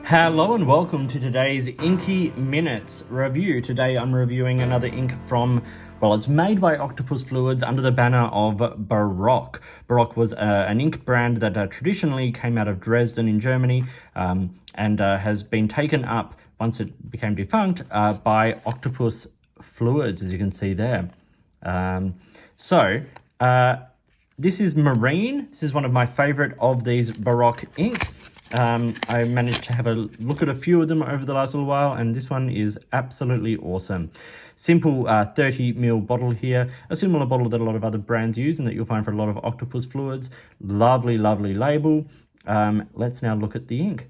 Hello and welcome to today's Inky Minutes review. Today I'm reviewing another ink from, well, it's made by Octopus Fluids under the banner of Barock. Barock was an ink brand that traditionally came out of Dresden in Germany and has been taken up, once it became defunct, by Octopus Fluids, as you can see there. This is Marine. This is one of my favorite of these Barock inks. I managed to have a look at a few of them over the last little while, and this one is absolutely awesome. Simple 30ml bottle here, a similar bottle that a lot of other brands use and that you'll find for a lot of Octopus Fluids. Lovely, lovely label. Let's now look at the ink.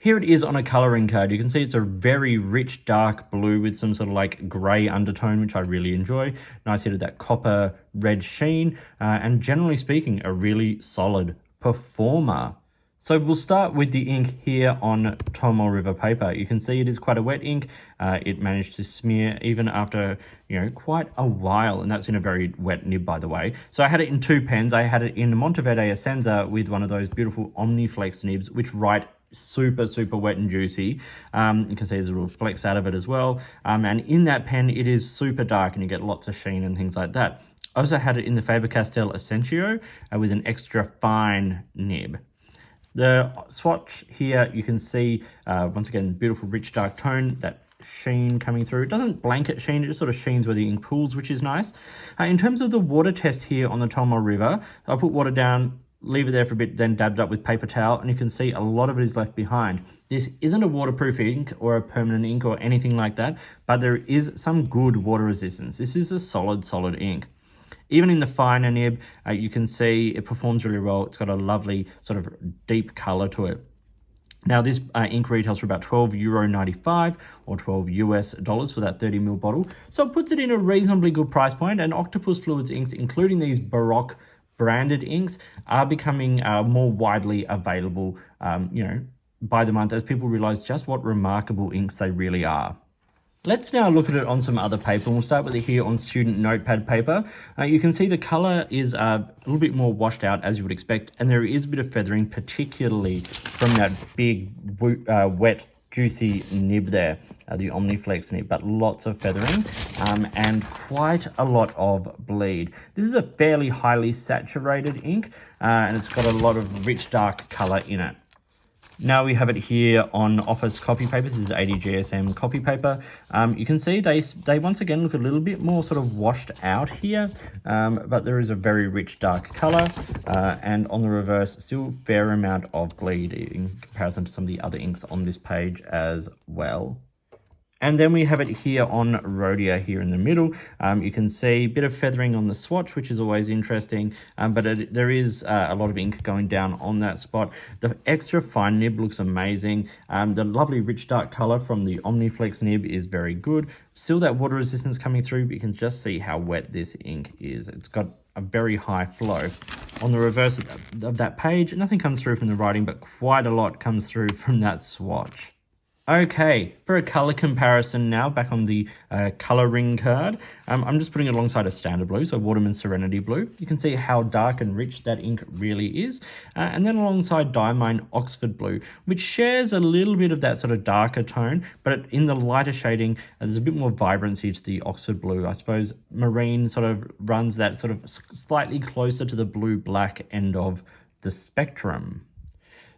Here it is on a colouring card. You can see it's a very rich dark blue with some sort of like grey undertone, which I really enjoy. Nice hit of that copper red sheen, and generally speaking, a really solid performer. So we'll start with the ink here on Tomo River paper. You can see it is quite a wet ink. It managed to smear even after, quite a while, and that's in a very wet nib, by the way. So I had it in two pens. I had it in Monteverde Essenza with one of those beautiful Omniflex nibs, which write super wet and juicy. You can see there's a little flex out of it as well. And in that pen, it is super dark and you get lots of sheen and things like that. I also had it in the Faber-Castell Essentio with an extra fine nib. The swatch here, you can see, once again, beautiful rich dark tone, that sheen coming through. It doesn't blanket sheen, it just sort of sheens where the ink pools, which is nice. In terms of the water test here on the Tomo River, I put water down, leave it there for a bit, then dabbed up with paper towel, and you can see a lot of it is left behind. This isn't a waterproof ink or a permanent ink or anything like that, but there is some good water resistance. This is a solid ink. Even in the finer nib, you can see it performs really well. It's got a lovely sort of deep color to it. Now this ink retails for about €12.95 or $12 for that 30ml bottle. So it puts it in a reasonably good price point, and Octopus Fluids inks, including these Barock branded inks, are becoming more widely available, by the month, as people realize just what remarkable inks they really are. Let's now look at it on some other paper, and we'll start with it here on student notepad paper. You can see the color is a little bit more washed out, as you would expect, and there is a bit of feathering, particularly from that big, wet, juicy nib there, the Omniflex nib, but lots of feathering and quite a lot of bleed. This is a fairly highly saturated ink, and it's got a lot of rich dark color in it. Now we have it here on office copy paper. This is 80 GSM copy paper. You can see they once again look a little bit more sort of washed out here, but there is a very rich dark color, and on the reverse, still a fair amount of bleed in comparison to some of the other inks on this page as well. And then we have it here on Rhodia here in the middle. You can see a bit of feathering on the swatch, which is always interesting, but there is a lot of ink going down on that spot. The extra fine nib looks amazing. The lovely rich dark color from the Omniflex nib is very good. Still that water resistance coming through, but you can just see how wet this ink is. It's got a very high flow. On the reverse of that page, nothing comes through from the writing, but quite a lot comes through from that swatch. Okay, for a color comparison now, back on the coloring card, I'm just putting it alongside a standard blue, so Waterman Serenity Blue. You can see how dark and rich that ink really is. And then alongside Diamine Oxford Blue, which shares a little bit of that sort of darker tone, but in the lighter shading, there's a bit more vibrancy to the Oxford Blue. I suppose Marine sort of runs that sort of slightly closer to the blue-black end of the spectrum.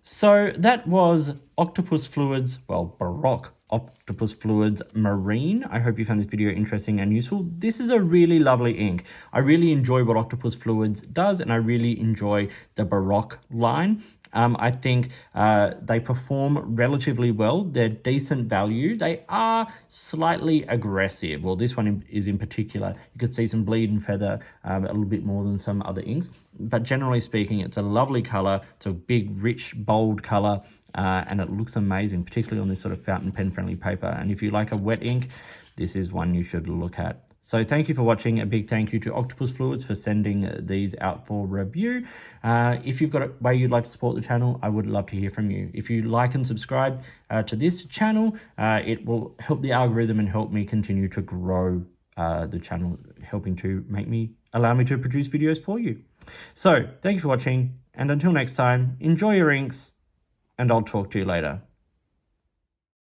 So that was Octopus Fluids, well, Barock Octopus Fluids Marine. I hope you found this video interesting and useful. This is a really lovely ink. I really enjoy what Octopus Fluids does, and I really enjoy the Barock line. I think they perform relatively well. They're decent value. They are slightly aggressive. Well, this one is in particular. You could see some bleed and feather a little bit more than some other inks. But generally speaking, it's a lovely color. It's a big, rich, bold color. And it looks amazing, particularly on this sort of fountain pen friendly paper. And if you like a wet ink, this is one you should look at. So thank you for watching. A big thank you to Octopus Fluids for sending these out for review. If you've got a way you'd like to support the channel, I would love to hear from you. If you like and subscribe to this channel, it will help the algorithm and help me continue to grow the channel, helping to allow me to produce videos for you. So thank you for watching, and until next time, enjoy your inks, and I'll talk to you later.